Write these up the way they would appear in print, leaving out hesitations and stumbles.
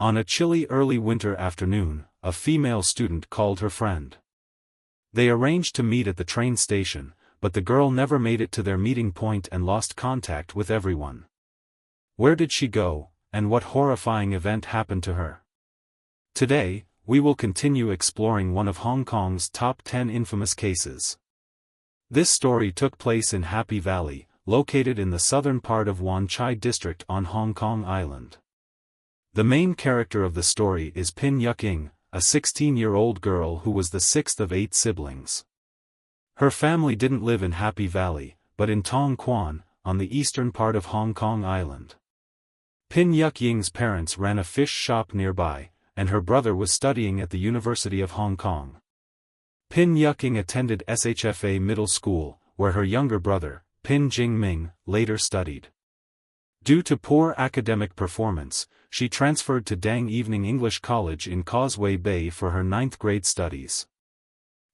On a chilly early winter afternoon, a female student called her friend. They arranged to meet at the train station, but the girl never made it to their meeting point and lost contact with everyone. Where did she go, and what horrifying event happened to her? Today, we will continue exploring one of Hong Kong's top 10 infamous cases. This story took place in Happy Valley, located in the southern part of Wan Chai District on Hong Kong Island. The main character of the story is Pin Yuk Ying, a 16-year-old girl who was the sixth of 8 siblings. Her family didn't live in Happy Valley, but in Tong Quan, on the eastern part of Hong Kong Island. Pin Yuk Ying's parents ran a fish shop nearby, and her brother was studying at the University of Hong Kong. Pin Yuk Ying attended SHFA Middle School, where her younger brother, Pin Jing Ming, later studied. Due to poor academic performance, she transferred to Dang Evening English College in Causeway Bay for her 9th grade studies.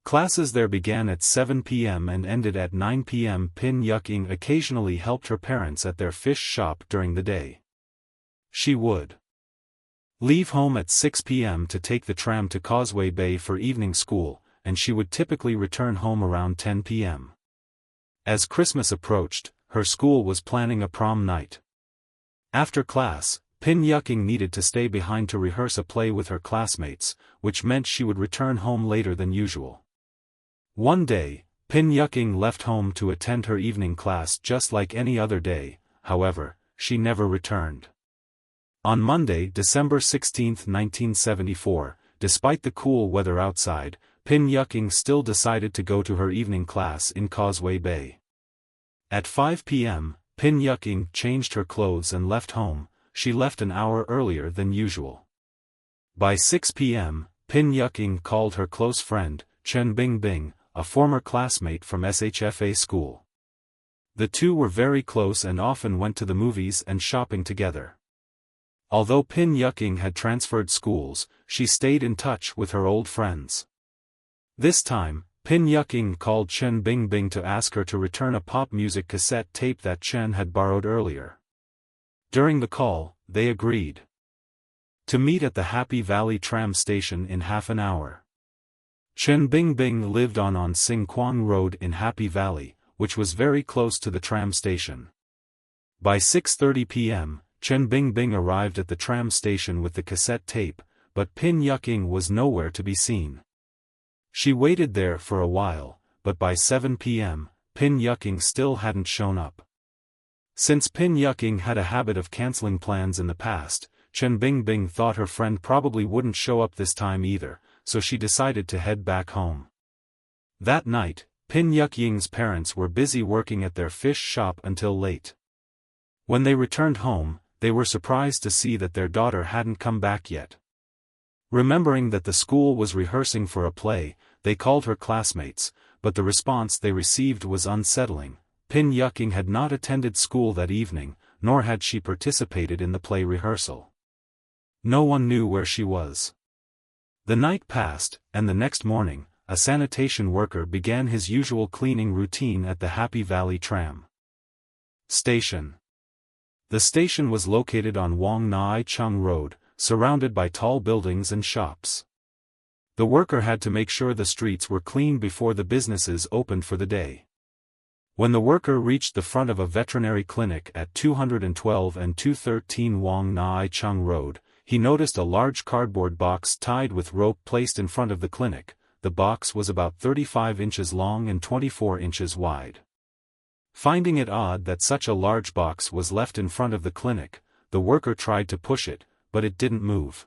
Classes there began at 7 p.m. and ended at 9 p.m. Pin Yuk Ying occasionally helped her parents at their fish shop during the day. She would leave home at 6 p.m. to take the tram to Causeway Bay for evening school, and she would typically return home around 10 p.m. As Christmas approached, her school was planning a prom night. After class, Pin Yuk Ying needed to stay behind to rehearse a play with her classmates, which meant she would return home later than usual. One day, Pin Yuk Ying left home to attend her evening class just like any other day. However, she never returned. On Monday, December 16, 1974, despite the cool weather outside, Pin Yuk Ying still decided to go to her evening class in Causeway Bay. At 5 p.m., Pin Yuk Ying changed her clothes and left home. She left an hour earlier than usual. By 6 p.m., Pin Yuk Ying called her close friend, Chen Bingbing, a former classmate from SHFA school. The two were very close and often went to the movies and shopping together. Although Pin Yuk Ying had transferred schools, she stayed in touch with her old friends. This time, Pin Yuk Ying called Chen Bingbing to ask her to return a pop music cassette tape that Chen had borrowed earlier. During the call, they agreed to meet at the Happy Valley tram station in half an hour. Chen Bingbing lived on Sing Kwang Road in Happy Valley, which was very close to the tram station. By 6:30 p.m., Chen Bingbing arrived at the tram station with the cassette tape, but Pin Yuk Ying was nowhere to be seen. She waited there for a while, but by 7 p.m., Pin Yuk Ying still hadn't shown up. Since Pin Yuk Ying had a habit of canceling plans in the past, Chen Bingbing thought her friend probably wouldn't show up this time either, so she decided to head back home. That night, Pin Yuk Ying's parents were busy working at their fish shop until late. When they returned home, they were surprised to see that their daughter hadn't come back yet. Remembering that the school was rehearsing for a play, they called her classmates, but the response they received was unsettling. Pin Yuk Ying had not attended school that evening, nor had she participated in the play rehearsal. No one knew where she was. The night passed, and the next morning, a sanitation worker began his usual cleaning routine at the Happy Valley tram station. The station was located on Wong Nai Chung Road, surrounded by tall buildings and shops. The worker had to make sure the streets were clean before the businesses opened for the day. When the worker reached the front of a veterinary clinic at 212 and 213 Wong Nai Chung Road, he noticed a large cardboard box tied with rope placed in front of the clinic. The box was about 35 inches long and 24 inches wide. Finding it odd that such a large box was left in front of the clinic, the worker tried to push it, but it didn't move.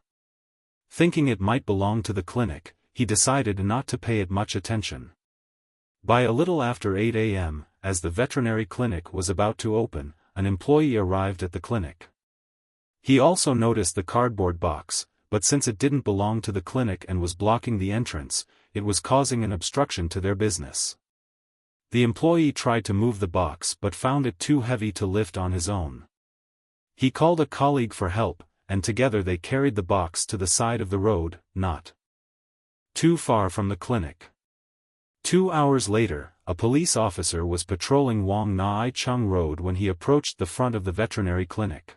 Thinking it might belong to the clinic, he decided not to pay it much attention. By a little after 8 a.m., as the veterinary clinic was about to open, an employee arrived at the clinic. He also noticed the cardboard box, but since it didn't belong to the clinic and was blocking the entrance, it was causing an obstruction to their business. The employee tried to move the box but found it too heavy to lift on his own. He called a colleague for help, and together they carried the box to the side of the road, not too far from the clinic. 2 hours later, a police officer was patrolling Wong Nai Chung Road when he approached the front of the veterinary clinic.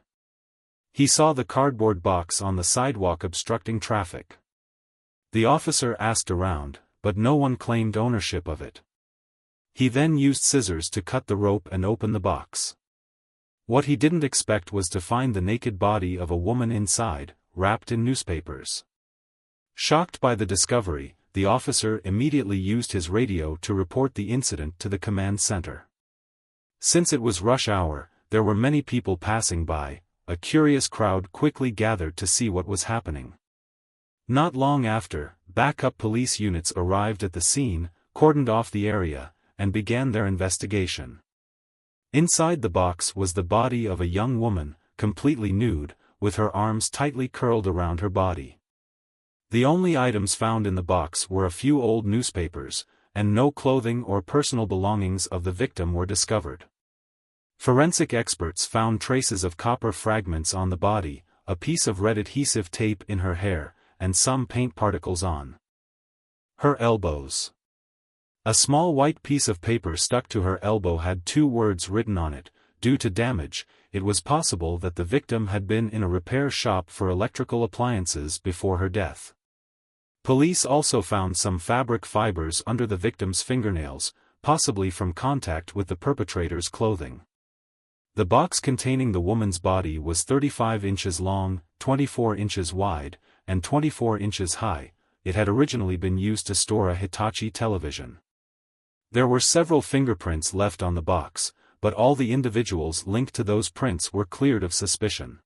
He saw the cardboard box on the sidewalk obstructing traffic. The officer asked around, but no one claimed ownership of it. He then used scissors to cut the rope and open the box. What he didn't expect was to find the naked body of a woman inside, wrapped in newspapers. Shocked by the discovery, the officer immediately used his radio to report the incident to the command center. Since it was rush hour, there were many people passing by. A curious crowd quickly gathered to see what was happening. Not long after, backup police units arrived at the scene, cordoned off the area, and began their investigation. Inside the box was the body of a young woman, completely nude, with her arms tightly curled around her body. The only items found in the box were a few old newspapers, and no clothing or personal belongings of the victim were discovered. Forensic experts found traces of copper fragments on the body, a piece of red adhesive tape in her hair, and some paint particles on her elbows. A small white piece of paper stuck to her elbow had 2 words written on it. Due to damage, it was possible that the victim had been in a repair shop for electrical appliances before her death. Police also found some fabric fibers under the victim's fingernails, possibly from contact with the perpetrator's clothing. The box containing the woman's body was 35 inches long, 24 inches wide, and 24 inches high. It had originally been used to store a Hitachi television. There were several fingerprints left on the box, but all the individuals linked to those prints were cleared of suspicion.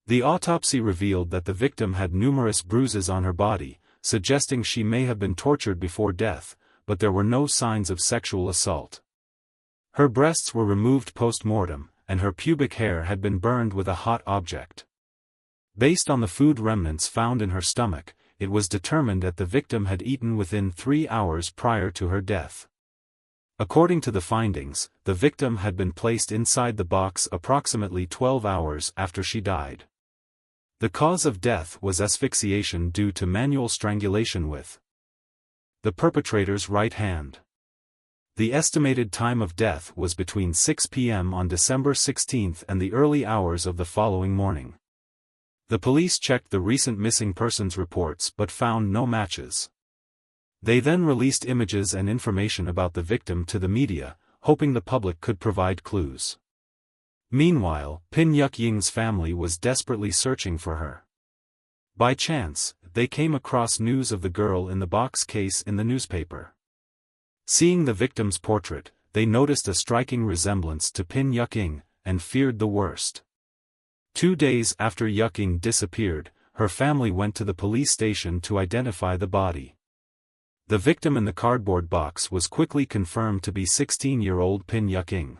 The autopsy revealed that the victim had numerous bruises on her body, suggesting she may have been tortured before death, but there were no signs of sexual assault. Her breasts were removed post-mortem, and her pubic hair had been burned with a hot object. Based on the food remnants found in her stomach, it was determined that the victim had eaten within 3 hours prior to her death. According to the findings, the victim had been placed inside the box approximately 12 hours after she died. The cause of death was asphyxiation due to manual strangulation with the perpetrator's right hand. The estimated time of death was between 6 p.m. on December 16 and the early hours of the following morning. The police checked the recent missing persons reports but found no matches. They then released images and information about the victim to the media, hoping the public could provide clues. Meanwhile, Pin Yuk Ying's family was desperately searching for her. By chance, they came across news of the girl in the box case in the newspaper. Seeing the victim's portrait, they noticed a striking resemblance to Pin Yuk Ying, and feared the worst. 2 days after Yuk Ying disappeared, her family went to the police station to identify the body. The victim in the cardboard box was quickly confirmed to be 16-year-old Pin Yuk Ying.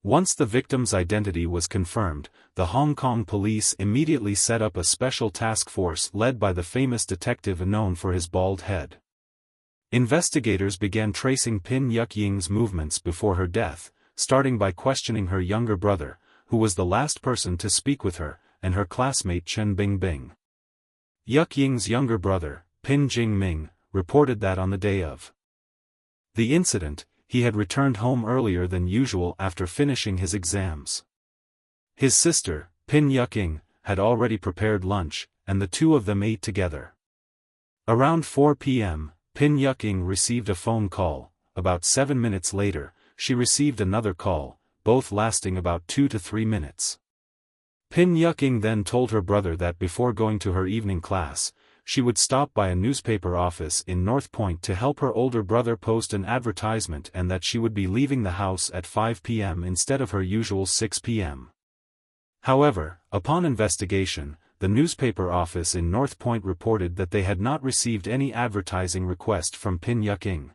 Once the victim's identity was confirmed, the Hong Kong police immediately set up a special task force led by the famous detective known for his bald head. Investigators began tracing Pin Yuk Ying's movements before her death, starting by questioning her younger brother, who was the last person to speak with her, and her classmate Chen Bingbing. Yuk Ying's younger brother, Pin Jingming, reported that on the day of the incident, he had returned home earlier than usual after finishing his exams. His sister, Pin Yuk Ying, had already prepared lunch, and the two of them ate together. Around 4 p.m., Pin Yuk Ying received a phone call. About 7 minutes later, she received another call, both lasting about 2 to 3 minutes. Pin Yuk Ying then told her brother that before going to her evening class, she would stop by a newspaper office in North Point to help her older brother post an advertisement and that she would be leaving the house at 5 p.m. instead of her usual 6 p.m. However, upon investigation, the newspaper office in North Point reported that they had not received any advertising request from Pin Yuk Ying.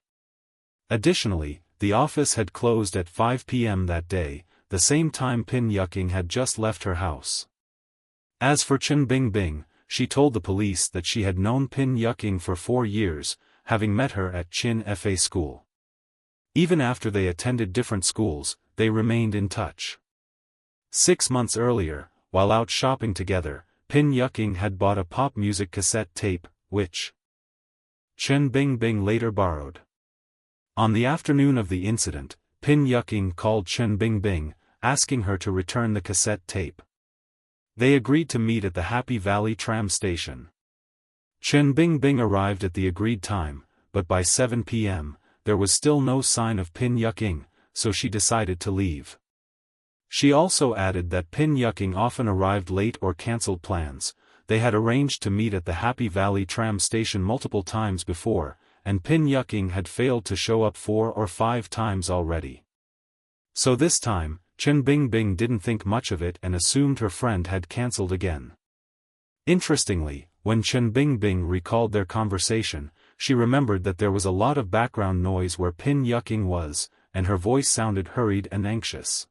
Additionally, the office had closed at 5 p.m. that day, the same time Pin Yuk Ying had just left her house. As for Chen Bingbing, she told the police that she had known Pin Yuk Ying for 4 years, having met her at Chin FA school. Even after they attended different schools, they remained in touch. 6 months earlier, while out shopping together, Pin Yuk Ying had bought a pop music cassette tape, which Chen Bingbing later borrowed. On the afternoon of the incident, Pin Yuk Ying called Chen Bingbing, asking her to return the cassette tape. They agreed to meet at the Happy Valley tram station. Chen Bingbing arrived at the agreed time, but by 7 p.m., there was still no sign of Pin Yuqing, so she decided to leave. She also added that Pin Yuqing often arrived late or cancelled plans. They had arranged to meet at the Happy Valley tram station multiple times before, and Pin Yuqing had failed to show up 4 or 5 times already. So this time, Chen Bingbing didn't think much of it and assumed her friend had cancelled again. Interestingly, when Chen Bingbing recalled their conversation, she remembered that there was a lot of background noise where Pin Yuqing was, and her voice sounded hurried and anxious.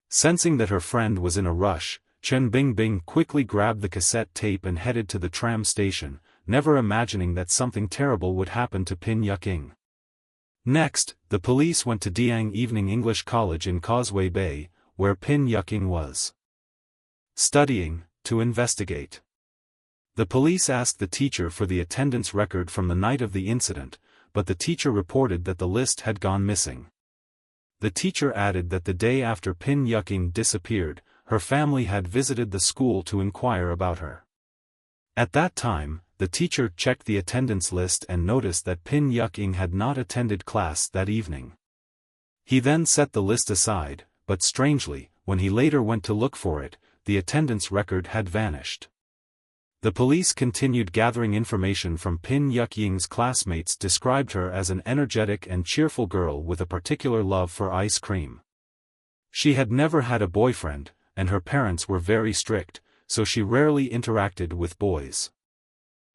Sensing that her friend was in a rush, Chen Bingbing quickly grabbed the cassette tape and headed to the tram station, never imagining that something terrible would happen to Pin Yuqing. Next, the police went to Diang Evening English College in Causeway Bay, where Pin Yuqing was studying, to investigate. The police asked the teacher for the attendance record from the night of the incident, but the teacher reported that the list had gone missing. The teacher added that the day after Pin Yuqing disappeared, her family had visited the school to inquire about her. At that time, the teacher checked the attendance list and noticed that Pin Yuqing had not attended class that evening. He then set the list aside, but strangely, when he later went to look for it, the attendance record had vanished. The police continued gathering information from Pin Yuqing's classmates described her as an energetic and cheerful girl with a particular love for ice cream. She had never had a boyfriend, and her parents were very strict, so she rarely interacted with boys.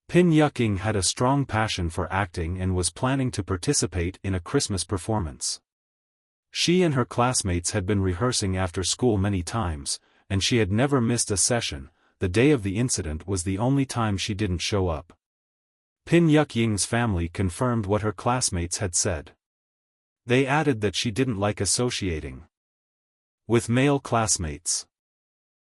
Pin Yuqing had a strong passion for acting and was planning to participate in a Christmas performance. She and her classmates had been rehearsing after school many times, and she had never missed a session. The day of the incident was the only time she didn't show up. Pin Yuqing's family confirmed what her classmates had said. They added that she didn't like associating with male classmates.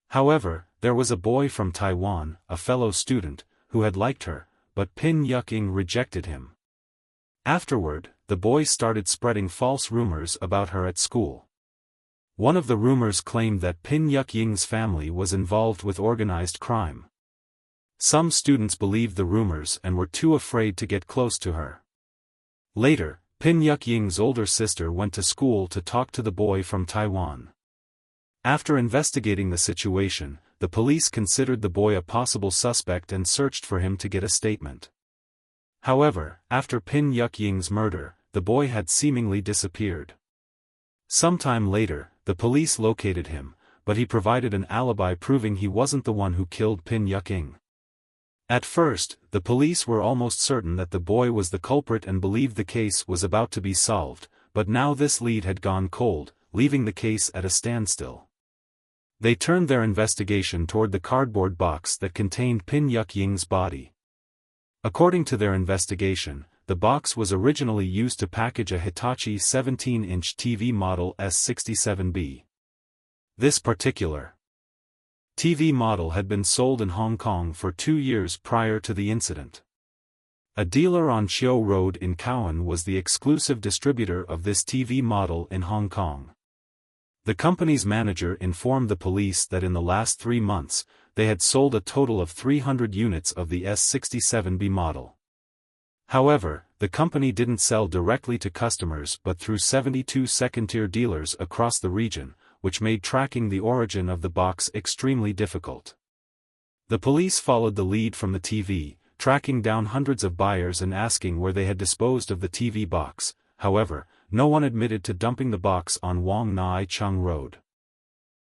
However, there was a boy from Taiwan, a fellow student, who had liked her, but Pin Yuqing rejected him. Afterward, the boy started spreading false rumors about her at school. One of the rumors claimed that Pin Yuqing's family was involved with organized crime. Some students believed the rumors and were too afraid to get close to her. Later, Pin Yuqing's older sister went to school to talk to the boy from Taiwan. After investigating the situation, the police considered the boy a possible suspect and searched for him to get a statement. However, after Pin Yuqing's murder, the boy had seemingly disappeared. Sometime later, the police located him, but he provided an alibi proving he wasn't the one who killed Pin Yuqing. At first, the police were almost certain that the boy was the culprit and believed the case was about to be solved, but now this lead had gone cold, leaving the case at a standstill. They turned their investigation toward the cardboard box that contained Pin Yuqing's body. According to their investigation, the box was originally used to package a Hitachi 17-inch TV model S67B. This particular TV model had been sold in Hong Kong for 2 years prior to the incident. A dealer on Chiu Road in Cowan was the exclusive distributor of this TV model in Hong Kong. The company's manager informed the police that in the last 3 months, they had sold a total of 300 units of the S67B model. However, the company didn't sell directly to customers but through 72 second-tier dealers across the region, which made tracking the origin of the box extremely difficult. The police followed the lead from the TV, tracking down hundreds of buyers and asking where they had disposed of the TV box. However, no one admitted to dumping the box on Wong Nai Chung Road.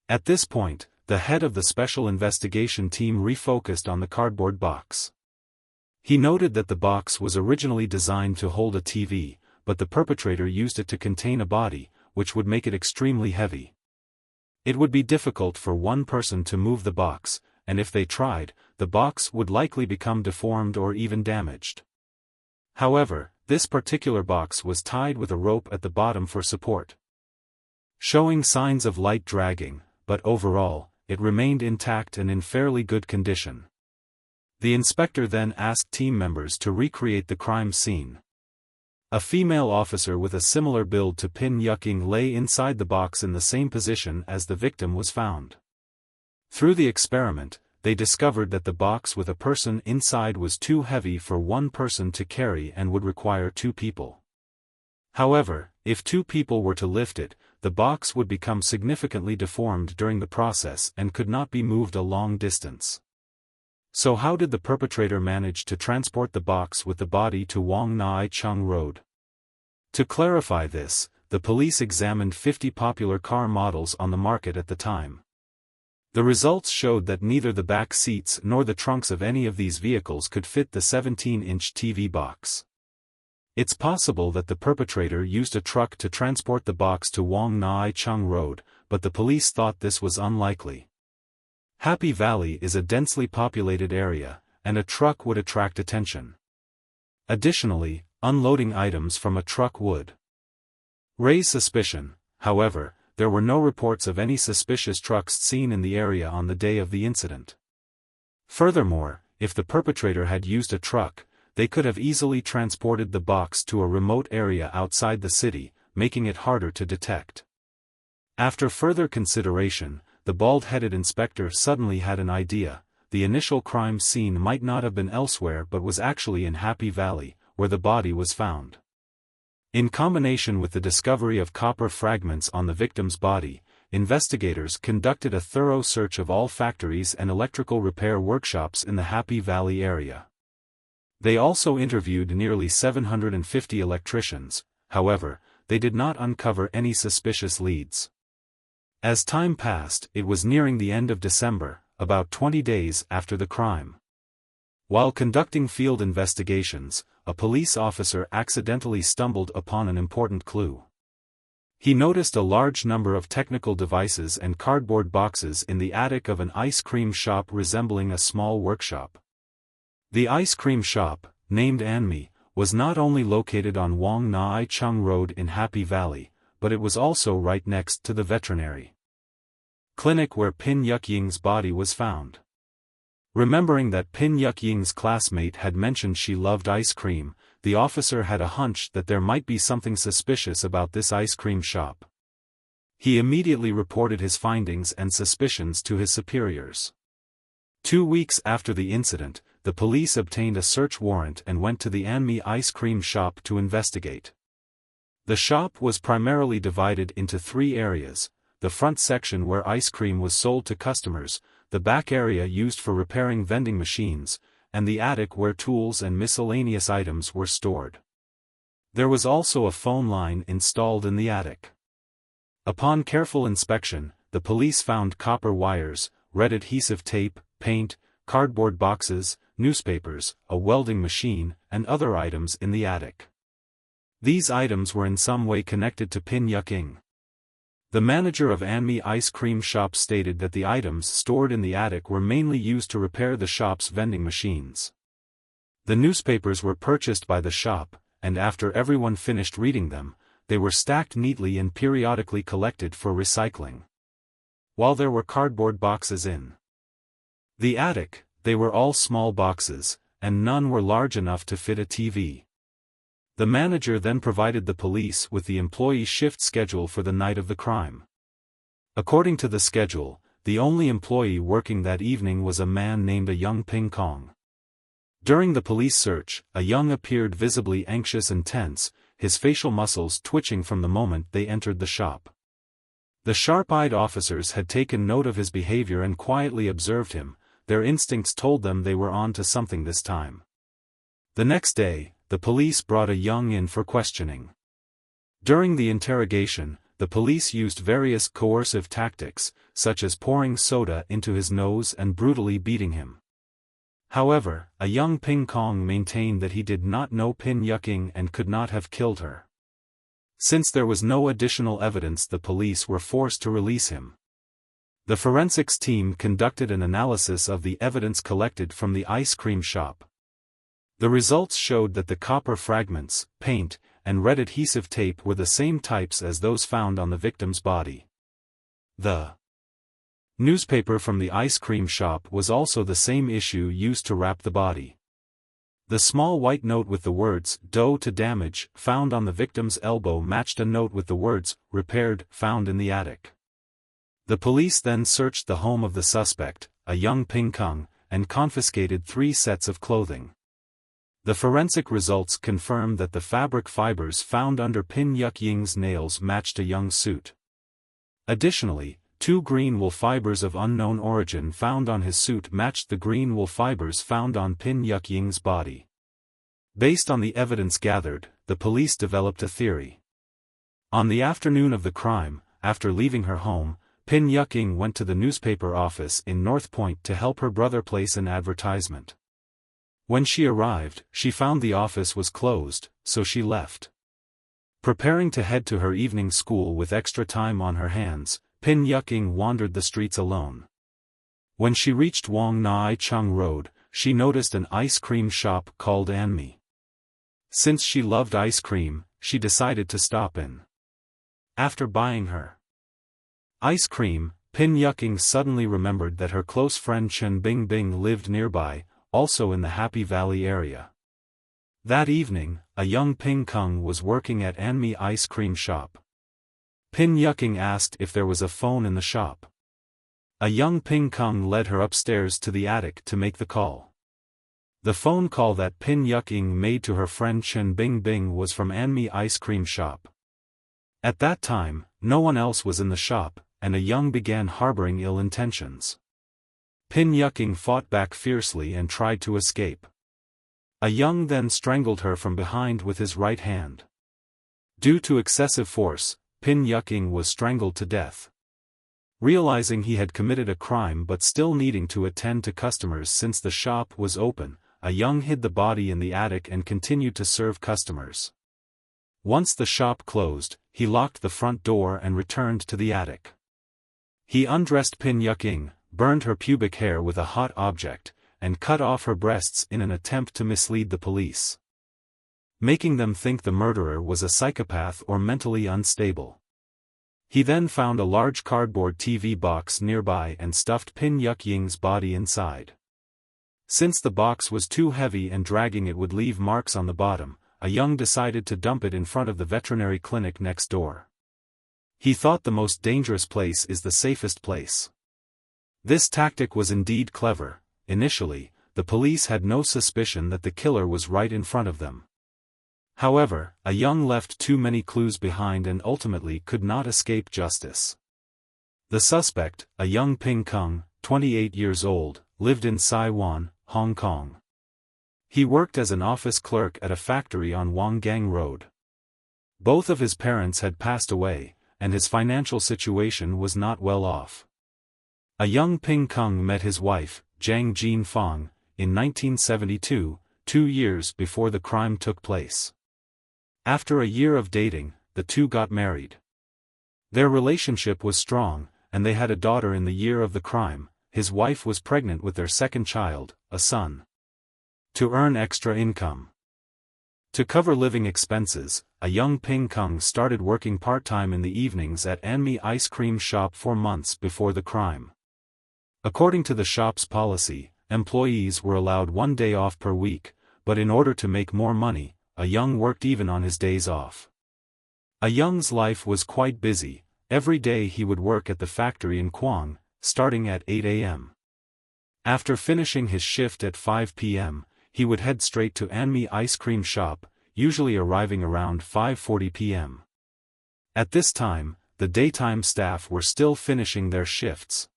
At this point, the head of the special investigation team refocused on the cardboard box. He noted that the box was originally designed to hold a TV, but the perpetrator used it to contain a body, which would make it extremely heavy. It would be difficult for one person to move the box, and if they tried, the box would likely become deformed or even damaged. However, this particular box was tied with a rope at the bottom for support, showing signs of light dragging, but overall, it remained intact and in fairly good condition. The inspector then asked team members to recreate the crime scene. A female officer with a similar build to Pin Yuqing lay inside the box in the same position as the victim was found. Through the experiment, they discovered that the box with a person inside was too heavy for one person to carry and would require 2 people. However, if 2 people were to lift it, the box would become significantly deformed during the process and could not be moved a long distance. So how did the perpetrator manage to transport the box with the body to Wong Nai Chung Road? To clarify this, the police examined 50 popular car models on the market at the time. The results showed that neither the back seats nor the trunks of any of these vehicles could fit the 17-inch TV box. It's possible that the perpetrator used a truck to transport the box to Wong Nai Chung Road, but the police thought this was unlikely. Happy Valley is a densely populated area, and a truck would attract attention. Additionally, unloading items from a truck would raise suspicion. However, there were no reports of any suspicious trucks seen in the area on the day of the incident. Furthermore, if the perpetrator had used a truck, they could have easily transported the box to a remote area outside the city, making it harder to detect. After further consideration, the bald-headed inspector suddenly had an idea. The initial crime scene might not have been elsewhere but was actually in Happy Valley, where the body was found. In combination with the discovery of copper fragments on the victim's body, investigators conducted a thorough search of all factories and electrical repair workshops in the Happy Valley area. They also interviewed nearly 750 electricians. However, they did not uncover any suspicious leads. As time passed, it was nearing the end of December, about 20 days after the crime. While conducting field investigations, a police officer accidentally stumbled upon an important clue. He noticed a large number of technical devices and cardboard boxes in the attic of an ice cream shop resembling a small workshop. The ice cream shop, named Anmi, was not only located on Wong Nai Chung Road in Happy Valley, but it was also right next to the veterinary clinic where Pin Yuk Ying's body was found. Remembering that Pin Yuk Ying's classmate had mentioned she loved ice cream, the officer had a hunch that there might be something suspicious about this ice cream shop. He immediately reported his findings and suspicions to his superiors. 2 weeks after the incident, the police obtained a search warrant and went to the Anmi ice cream shop to investigate. The shop was primarily divided into 3 areas: the front section where ice cream was sold to customers, the back area used for repairing vending machines, and the attic where tools and miscellaneous items were stored. There was also a phone line installed in the attic. Upon careful inspection, the police found copper wires, red adhesive tape, paint, cardboard boxes, newspapers, a welding machine, and other items in the attic. These items were in some way connected to Pin Yuk Ying. The manager of Anmi Ice Cream Shop stated that the items stored in the attic were mainly used to repair the shop's vending machines. The newspapers were purchased by the shop, and after everyone finished reading them, they were stacked neatly and periodically collected for recycling. While there were cardboard boxes in the attic, they were all small boxes, and none were large enough to fit a TV. The manager then provided the police with the employee shift schedule for the night of the crime. According to the schedule, the only employee working that evening was a man named Young Ping Kong. During the police search, Young appeared visibly anxious and tense, his facial muscles twitching from the moment they entered the shop. The sharp-eyed officers had taken note of his behavior and quietly observed him. Their instincts told them they were on to something this time. The next day, the police brought Young in for questioning. During the interrogation, the police used various coercive tactics, such as pouring soda into his nose and brutally beating him. However, Young Ping Kong maintained that he did not know Pin Yuk Ying and could not have killed her. Since there was no additional evidence, the police were forced to release him. The forensics team conducted an analysis of the evidence collected from the ice cream shop. The results showed that the copper fragments, paint, and red adhesive tape were the same types as those found on the victim's body. The newspaper from the ice cream shop was also the same issue used to wrap the body. The small white note with the words "Due to damage" found on the victim's elbow matched a note with the words "repaired" found in the attic. The police then searched the home of the suspect, a young Ping Kung, and confiscated 3 sets of clothing. The forensic results confirmed that the fabric fibers found under Pin Yuk Ying's nails matched a young suit. Additionally, 2 green wool fibers of unknown origin found on his suit matched the green wool fibers found on Pin Yuk Ying's body. Based on the evidence gathered, the police developed a theory. On the afternoon of the crime, after leaving her home, Pin Yuk Ying went to the newspaper office in North Point to help her brother place an advertisement. When she arrived, she found the office was closed, so she left. Preparing to head to her evening school with extra time on her hands, Pin Yuk Ying wandered the streets alone. When she reached Wong Nai Chung Road, she noticed an ice cream shop called Anmi. Since she loved ice cream, she decided to stop in. After buying her ice cream, Pin Yuk Ying suddenly remembered that her close friend Chen Bingbing lived nearby, also in the Happy Valley area. That evening, a young Ping Kung was working at Anmi ice cream shop. Pin Yuk Ying asked if there was a phone in the shop. A young Ping Kung led her upstairs to the attic to make the call. The phone call that Pin Yuk Ying made to her friend Chen Bingbing was from Anmi ice cream shop. At that time, no one else was in the shop, and a young began harboring ill intentions. Pin Yuk Ying fought back fiercely and tried to escape. A young then strangled her from behind with his right hand. Due to excessive force, Pin Yuk Ying was strangled to death. Realizing he had committed a crime but still needing to attend to customers since the shop was open, a young hid the body in the attic and continued to serve customers. Once the shop closed, he locked the front door and returned to the attic. He undressed Pin Yuk Ying, burned her pubic hair with a hot object, and cut off her breasts in an attempt to mislead the police, making them think the murderer was a psychopath or mentally unstable. He then found a large cardboard TV box nearby and stuffed Pin Yuk Ying's body inside. Since the box was too heavy and dragging it would leave marks on the bottom, a young decided to dump it in front of the veterinary clinic next door. He thought the most dangerous place is the safest place. This tactic was indeed clever. Initially, the police had no suspicion that the killer was right in front of them. However, a young left too many clues behind and ultimately could not escape justice. The suspect, a young Ping Kung, 28 years old, lived in Sai Wan, Hong Kong. He worked as an office clerk at a factory on Wanggang Road. Both of his parents had passed away, and his financial situation was not well off. A young Ping Kung met his wife, Zhang Jin Fong, in 1972, 2 years before the crime took place. After a year of dating, the two got married. Their relationship was strong, and they had a daughter in the year of the crime. His wife was pregnant with their second child, a son. To earn extra income. To cover living expenses, a young Ping Kung started working part-time in the evenings at Anmi ice cream shop 4 months before the crime. According to the shop's policy, employees were allowed 1 day off per week, but in order to make more money, a young worked even on his days off. A young's life was quite busy. Every day he would work at the factory in Kwang, starting at 8 a.m. After finishing his shift at 5 p.m., he would head straight to Anmi ice cream shop, usually arriving around 5:40 p.m. At this time, the daytime staff were still finishing their shifts.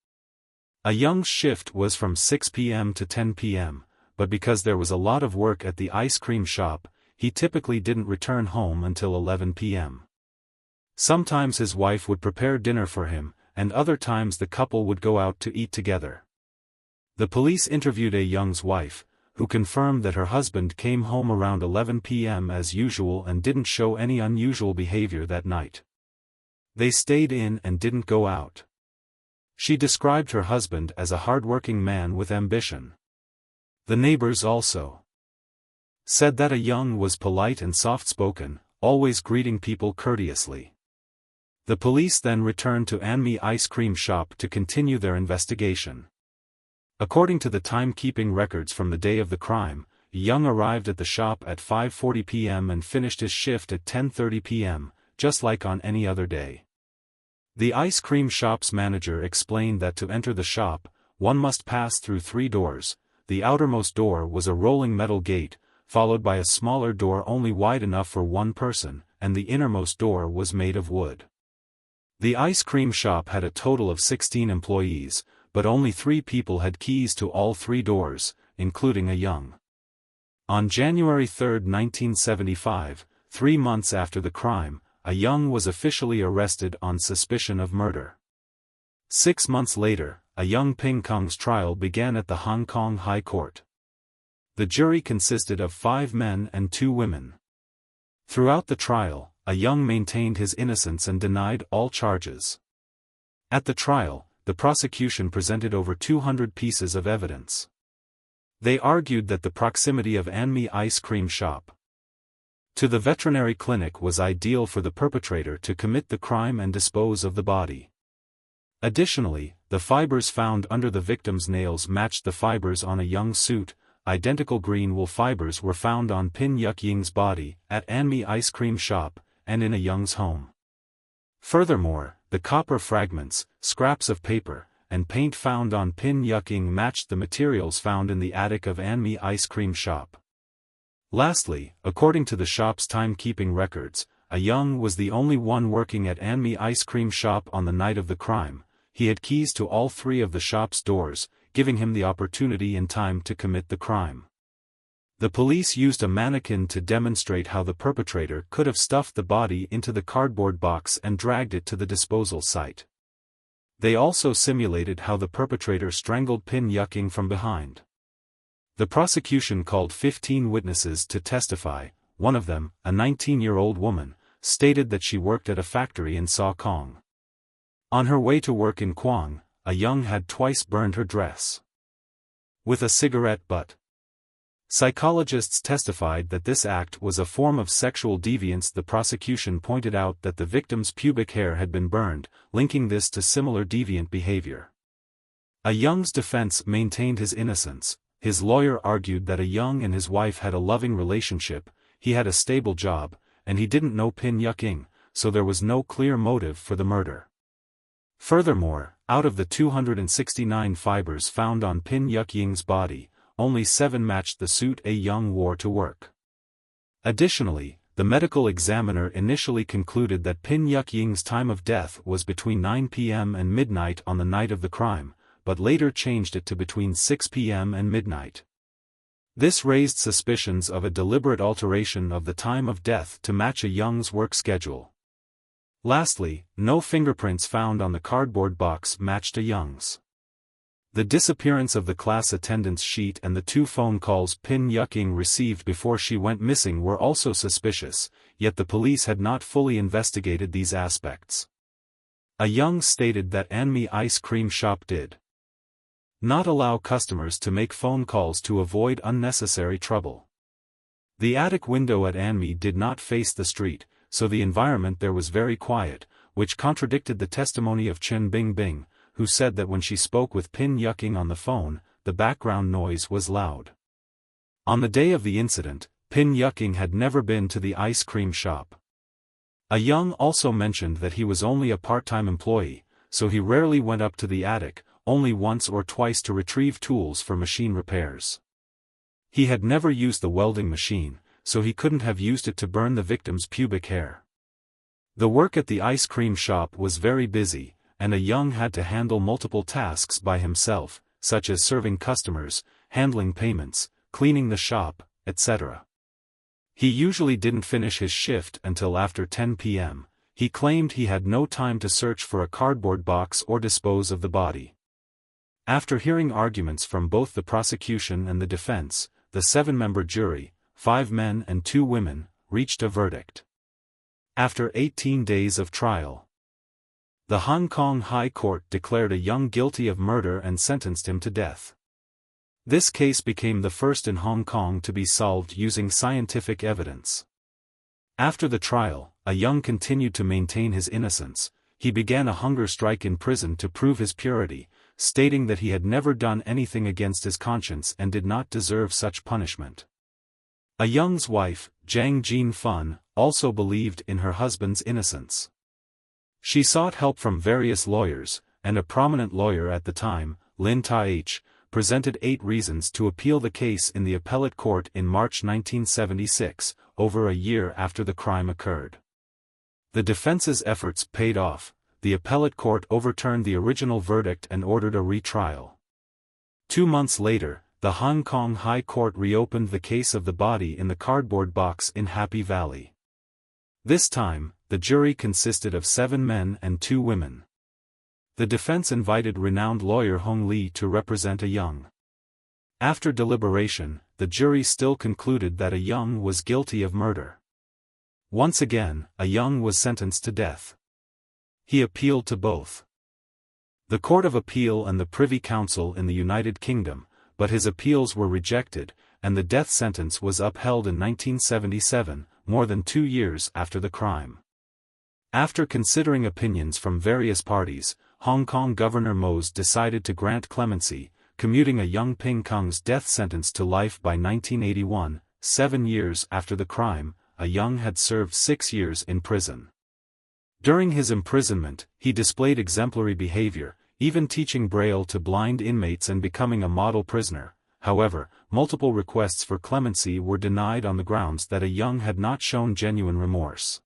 A young's shift was from 6 p.m. to 10 p.m., but because there was a lot of work at the ice cream shop, he typically didn't return home until 11 p.m. Sometimes his wife would prepare dinner for him, and other times the couple would go out to eat together. The police interviewed A Young's wife, who confirmed that her husband came home around 11 p.m. as usual and didn't show any unusual behavior that night. They stayed in and didn't go out. She described her husband as a hard-working man with ambition. The neighbors also said that A Young was polite and soft-spoken, always greeting people courteously. The police then returned to Anmi ice cream shop to continue their investigation. According to the timekeeping records from the day of the crime, Young arrived at the shop at 5:40 p.m. and finished his shift at 10:30 p.m., just like on any other day. The ice cream shop's manager explained that to enter the shop, one must pass through 3 doors. The outermost door was a rolling metal gate, followed by a smaller door only wide enough for one person, and the innermost door was made of wood. The ice cream shop had a total of 16 employees, but only 3 people had keys to all 3 doors, including a young. On January 3, 1975, 3 months after the crime, a young was officially arrested on suspicion of murder. 6 months later, a young Ping Kung's trial began at the Hong Kong High Court. The jury consisted of 5 men and 2 women. Throughout the trial, a young maintained his innocence and denied all charges. At the trial, the prosecution presented over 200 pieces of evidence. They argued that the proximity of Anmi ice cream shop to the veterinary clinic was ideal for the perpetrator to commit the crime and dispose of the body. Additionally, the fibers found under the victim's nails matched the fibers on a young's suit. Identical green wool fibers were found on Pin Yuk Ying's body, at Anmi ice cream shop, and in a young's home. Furthermore, the copper fragments, scraps of paper, and paint found on Pin Yuk Ying matched the materials found in the attic of Anmi ice cream shop. Lastly, according to the shop's timekeeping records, a young was the only one working at Anmi ice cream shop on the night of the crime. He had keys to all 3 of the shop's doors, giving him the opportunity and time to commit the crime. The police used a mannequin to demonstrate how the perpetrator could have stuffed the body into the cardboard box and dragged it to the disposal site. They also simulated how the perpetrator strangled Pin Yuk Ying from behind. The prosecution called 15 witnesses to testify. One of them, a 19-year-old woman, stated that she worked at a factory in Sa Kong. On her way to work in Kwang, a young had twice burned her dress with a cigarette butt. Psychologists testified that this act was a form of sexual deviance. The prosecution pointed out that the victim's pubic hair had been burned, linking this to similar deviant behavior. A young's defense maintained his innocence. His lawyer argued that a young and his wife had a loving relationship, he had a stable job, and he didn't know Pin Yuk Ying, so there was no clear motive for the murder. Furthermore, out of the 269 fibers found on Pin Yuk Ying's body, only 7 matched the suit a young wore to work. Additionally, the medical examiner initially concluded that Pin Yuk Ying's time of death was between 9 p.m. and midnight on the night of the crime, but later changed it to between 6 p.m. and midnight. This raised suspicions of a deliberate alteration of the time of death to match a young's work schedule. Lastly, no fingerprints found on the cardboard box matched a young's. The disappearance of the class attendance sheet and the 2 phone calls Pin Yuk Ying received before she went missing were also suspicious, yet the police had not fully investigated these aspects. A young stated that Anmi ice cream shop did not allow customers to make phone calls to avoid unnecessary trouble. The attic window at Anmi did not face the street, so the environment there was very quiet, which contradicted the testimony of Chen Bingbing, who said that when she spoke with Pin Yuk Ying on the phone, the background noise was loud. On the day of the incident, Pin Yuk Ying had never been to the ice cream shop. A young also mentioned that he was only a part-time employee, so he rarely went up to the attic, only once or twice to retrieve tools for machine repairs. He had never used the welding machine, so he couldn't have used it to burn the victim's pubic hair. The work at the ice cream shop was very busy, and a young had to handle multiple tasks by himself, such as serving customers, handling payments, cleaning the shop, etc. He usually didn't finish his shift until after 10 p.m. He claimed he had no time to search for a cardboard box or dispose of the body. After hearing arguments from both the prosecution and the defense, the 7-member jury, 5 men and 2 women, reached a verdict. After 18 days of trial, the Hong Kong High Court declared a young guilty of murder and sentenced him to death. This case became the first in Hong Kong to be solved using scientific evidence. After the trial, a young continued to maintain his innocence. He began a hunger strike in prison to prove his purity, stating that he had never done anything against his conscience and did not deserve such punishment. A young's wife, Zhang Jinfun, also believed in her husband's innocence. She sought help from various lawyers, and a prominent lawyer at the time, Lin Ta-H, presented 8 reasons to appeal the case in the appellate court in March 1976, over a year after the crime occurred. The defense's efforts paid off. The appellate court overturned the original verdict and ordered a retrial. 2 months later, the Hong Kong High Court reopened the case of the body in the cardboard box in Happy Valley. This time, the jury consisted of 7 men and 2 women. The defense invited renowned lawyer Hong Li to represent a Young. After deliberation, the jury still concluded that a Young was guilty of murder. Once again, a Young was sentenced to death. He appealed to both the Court of Appeal and the Privy Council in the United Kingdom, but his appeals were rejected, and the death sentence was upheld in 1977, more than 2 years after the crime. After considering opinions from various parties, Hong Kong Governor Mose decided to grant clemency, commuting a Young Ping Kung's death sentence to life by 1981, 7 years after the crime. A Young had served 6 years in prison. During his imprisonment, he displayed exemplary behavior, even teaching Braille to blind inmates and becoming a model prisoner. However, multiple requests for clemency were denied on the grounds that a Young had not shown genuine remorse.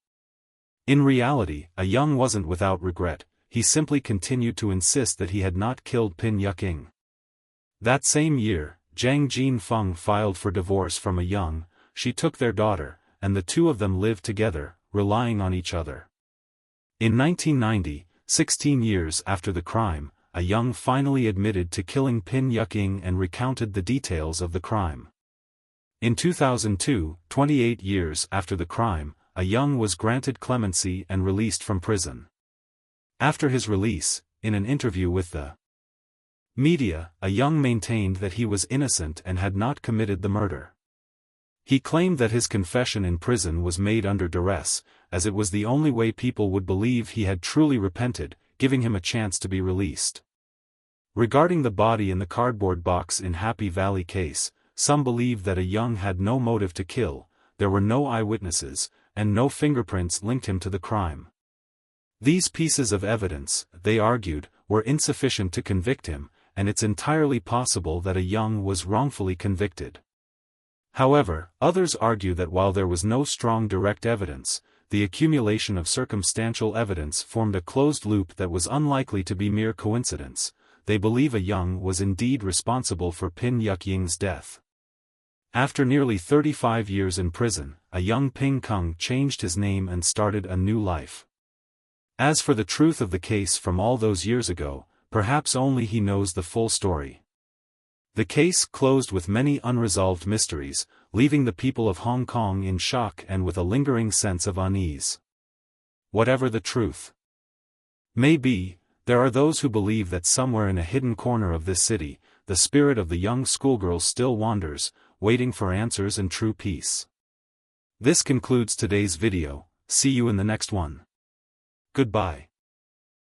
In reality, a Young wasn't without regret. He simply continued to insist that he had not killed Pin Yuck-ing. That same year, Zhang Jinfeng filed for divorce from a Young. She took their daughter, and the 2 of them lived together, relying on each other. In 1990, 16 years after the crime, a Young finally admitted to killing Pin Yuck-ing and recounted the details of the crime. In 2002, 28 years after the crime, a Young was granted clemency and released from prison. After his release, in an interview with the media, a Young maintained that he was innocent and had not committed the murder. He claimed that his confession in prison was made under duress, as it was the only way people would believe he had truly repented, giving him a chance to be released. Regarding the body in the cardboard box in Happy Valley case, some believe that a Young had no motive to kill. There were no eyewitnesses, and no fingerprints linked him to the crime. These pieces of evidence, they argued, were insufficient to convict him, and it's entirely possible that a Young was wrongfully convicted. However, others argue that while there was no strong direct evidence, the accumulation of circumstantial evidence formed a closed loop that was unlikely to be mere coincidence. They believe a Young was indeed responsible for Pin Yuck-ing's death. After nearly 35 years in prison, a Young Ping Kung changed his name and started a new life. As for the truth of the case from all those years ago, perhaps only he knows the full story. The case closed with many unresolved mysteries, leaving the people of Hong Kong in shock and with a lingering sense of unease. Whatever the truth may be, there are those who believe that somewhere in a hidden corner of this city, the spirit of the young schoolgirl still wanders, waiting for answers and true peace. This concludes today's video. See you in the next one. Goodbye.